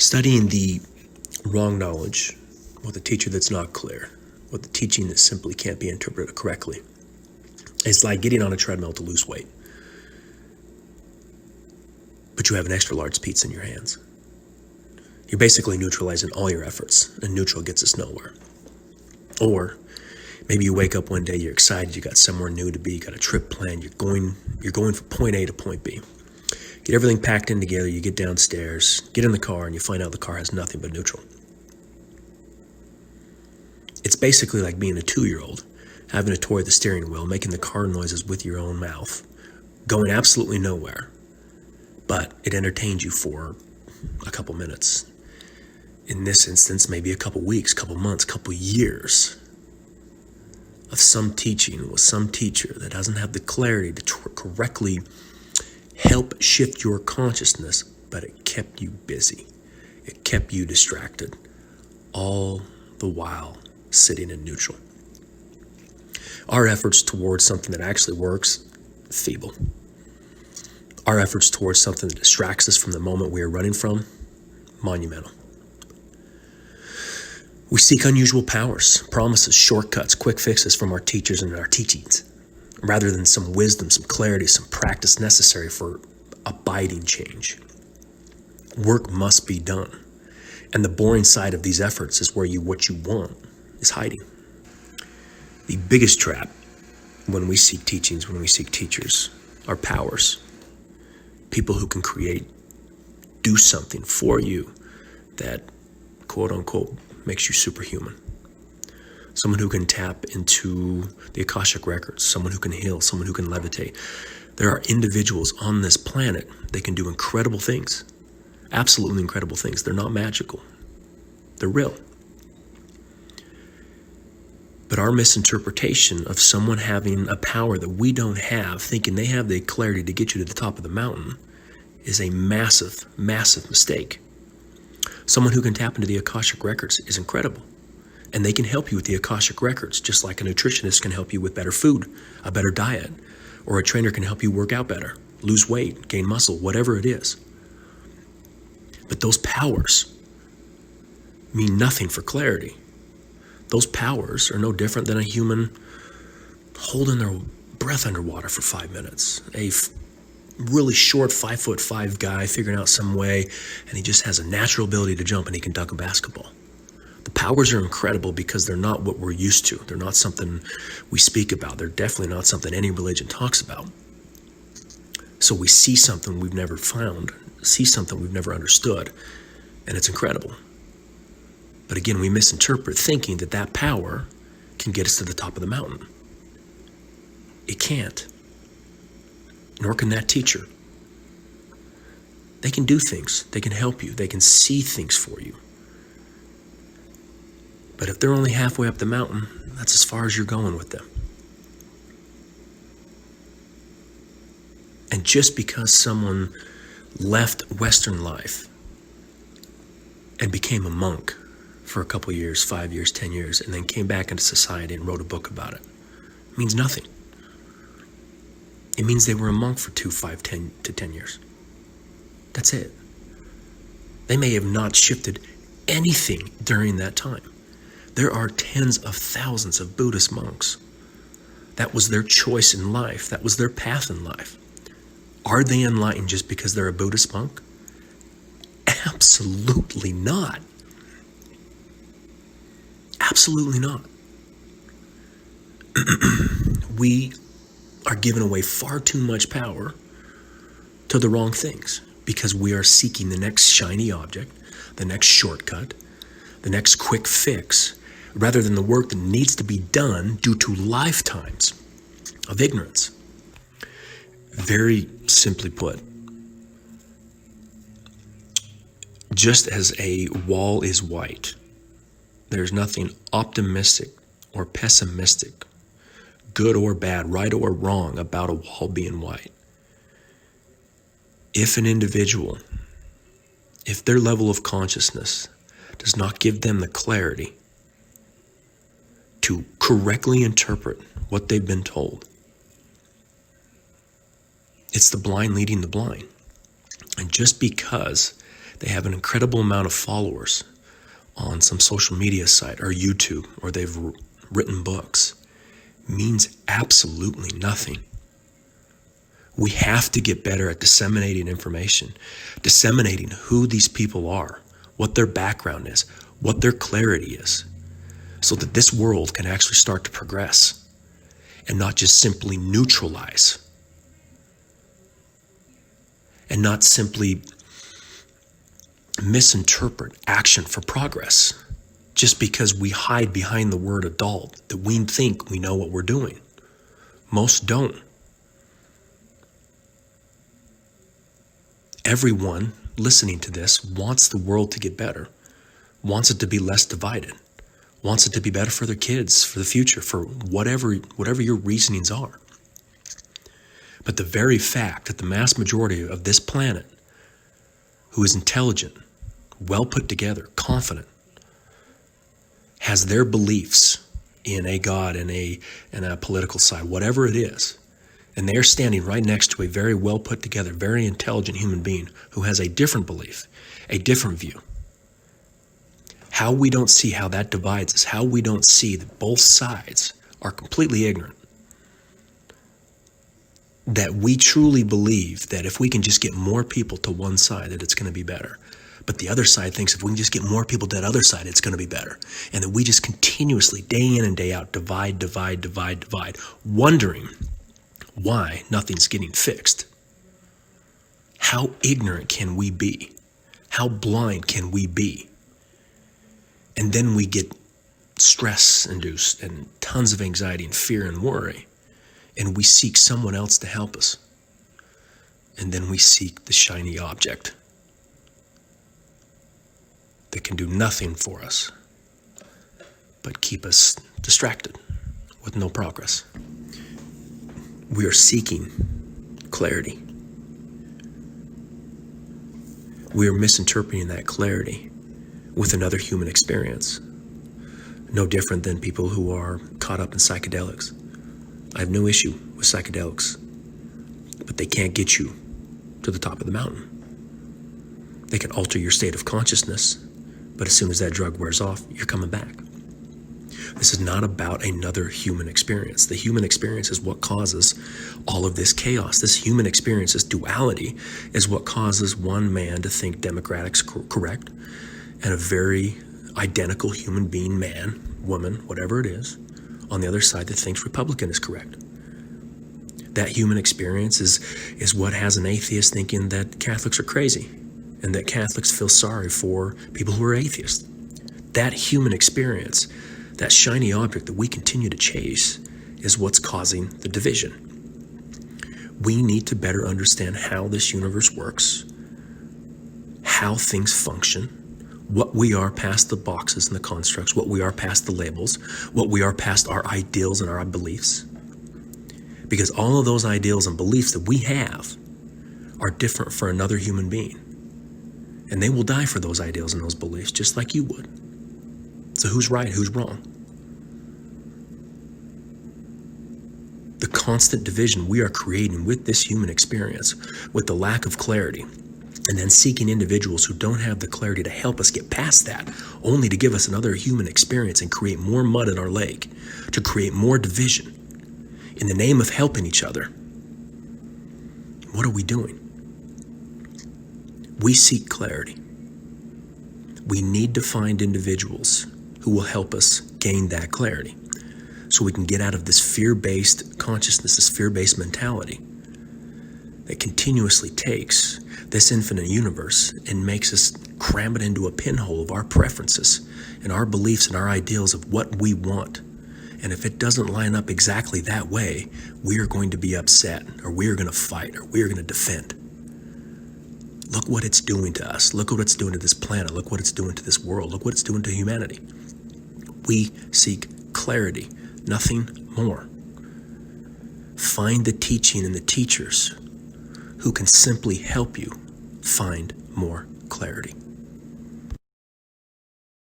Studying the wrong knowledge with a teacher that's not clear, with the teaching that simply can't be interpreted correctly, it's like getting on a treadmill to lose weight, but you have an extra large pizza in your hands. You're basically neutralizing all your efforts, and neutral gets us nowhere. Or maybe you wake up one day, you're excited, you got somewhere new to be, you got a trip planned, you're going from point A to point B. Get everything packed in together, you get downstairs, get in the car, and you find out the car has nothing but neutral. It's basically like being a 2-year-old, having a toy at the steering wheel, making the car noises with your own mouth, going absolutely nowhere, but it entertains you for a couple minutes. In this instance, maybe a couple weeks, couple months, couple years of some teaching with some teacher that doesn't have the clarity to correctly help shift your consciousness, but it kept you busy. It kept you distracted, all the while sitting in neutral. Our efforts towards something that actually works, feeble. Our efforts towards something that distracts us from the moment we are running from, monumental. We seek unusual powers, promises, shortcuts, quick fixes from our teachers and our teachings, rather than some wisdom, some clarity, some practice necessary for abiding change. Work must be done, and the boring side of these efforts is where what you want is hiding. The biggest trap when we seek teachings, when we seek teachers, are powers. People who can do something for you that, quote unquote, makes you superhuman. Someone who can tap into the Akashic records, someone who can heal, someone who can levitate. There are individuals on this planet that can do incredible things, absolutely incredible things. They're not magical. They're real. But our misinterpretation of someone having a power that we don't have, thinking they have the clarity to get you to the top of the mountain, is a massive, massive mistake. Someone who can tap into the Akashic records is incredible. And they can help you with the Akashic records, just like a nutritionist can help you with better food, a better diet, or a trainer can help you work out better, lose weight, gain muscle, whatever it is. But those powers mean nothing for clarity. Those powers are no different than a human holding their breath underwater for 5 minutes. A really short 5'5" guy figuring out some way, and he just has a natural ability to jump and he can dunk a basketball. The powers are incredible because they're not what we're used to. They're not something we speak about. They're definitely not something any religion talks about. So we see something we've never found, see something we've never understood, and it's incredible. But again, we misinterpret thinking that power can get us to the top of the mountain. It can't. Nor can that teacher. They can do things. They can help you. They can see things for you. But if they're only halfway up the mountain, that's as far as you're going with them. And just because someone left Western life and became a monk for a couple years, 5 years, 10 years, and then came back into society and wrote a book about it, means nothing. It means they were a monk for 2, 5, 10 to 10 years. That's it. They may have not shifted anything during that time. There are tens of thousands of Buddhist monks. That was their choice in life. That was their path in life. Are they enlightened just because they're a Buddhist monk? Absolutely not. Absolutely not. We are giving away far too much power to the wrong things because we are seeking the next shiny object, the next shortcut, the next quick fix, rather than the work that needs to be done due to lifetimes of ignorance. Very simply put, just as a wall is white, there's nothing optimistic or pessimistic, good or bad, right or wrong about a wall being white. If an individual, if their level of consciousness does not give them the clarity to correctly interpret what they've been told, it's the blind leading the blind. And just because they have an incredible amount of followers on some social media site or YouTube, or they've written books, means absolutely nothing. We have to get better at disseminating information, disseminating who these people are, what their background is, what their clarity is, so that this world can actually start to progress and not just simply neutralize and not simply misinterpret action for progress just because we hide behind the word adult, that we think we know what we're doing. Most don't. Everyone listening to this wants the world to get better, wants it to be less divided, wants it to be better for their kids, for the future, for whatever your reasonings are. But the very fact that the mass majority of this planet, who is intelligent, well put together, confident, has their beliefs in a God and a political side, whatever it is, and they are standing right next to a very well put together, very intelligent human being who has a different belief, a different view. How we don't see how that divides us, how we don't see that both sides are completely ignorant, that we truly believe that if we can just get more people to one side, that it's going to be better. But the other side thinks if we can just get more people to that other side, it's going to be better. And that we just continuously, day in and day out, divide, wondering why nothing's getting fixed. How ignorant can we be? How blind can we be? And then we get stress-induced and tons of anxiety and fear and worry. And we seek someone else to help us. And then we seek the shiny object that can do nothing for us but keep us distracted with no progress. We are seeking clarity. We are misinterpreting that clarity with another human experience. No different than people who are caught up in psychedelics. I have no issue with psychedelics, but they can't get you to the top of the mountain. They can alter your state of consciousness, but as soon as that drug wears off, you're coming back. This is not about another human experience. The human experience is what causes all of this chaos. This human experience, this duality, is what causes one man to think democratic's correct, and a very identical human being, man, woman, whatever it is, on the other side that thinks Republican is correct. That human experience is what has an atheist thinking that Catholics are crazy and that Catholics feel sorry for people who are atheists. That human experience, that shiny object that we continue to chase, is what's causing the division. We need to better understand how this universe works, how things function, what we are past the boxes and the constructs, what we are past the labels, what we are past our ideals and our beliefs. Because all of those ideals and beliefs that we have are different for another human being. And they will die for those ideals and those beliefs just like you would. So who's right, who's wrong? The constant division we are creating with this human experience, with the lack of clarity, and then seeking individuals who don't have the clarity to help us get past that, only to give us another human experience and create more mud in our lake, to create more division in the name of helping each other. What are we doing? We seek clarity. We need to find individuals who will help us gain that clarity so we can get out of this fear-based consciousness, this fear-based mentality that continuously takes this infinite universe and makes us cram it into a pinhole of our preferences and our beliefs and our ideals of what we want. And if it doesn't line up exactly that way, we are going to be upset, or we are going to fight, or we are going to defend. Look what it's doing to us. Look what it's doing to this planet. Look what it's doing to this world. Look what it's doing to humanity. We seek clarity, nothing more. Find the teaching and the teachers who can simply help you find more clarity.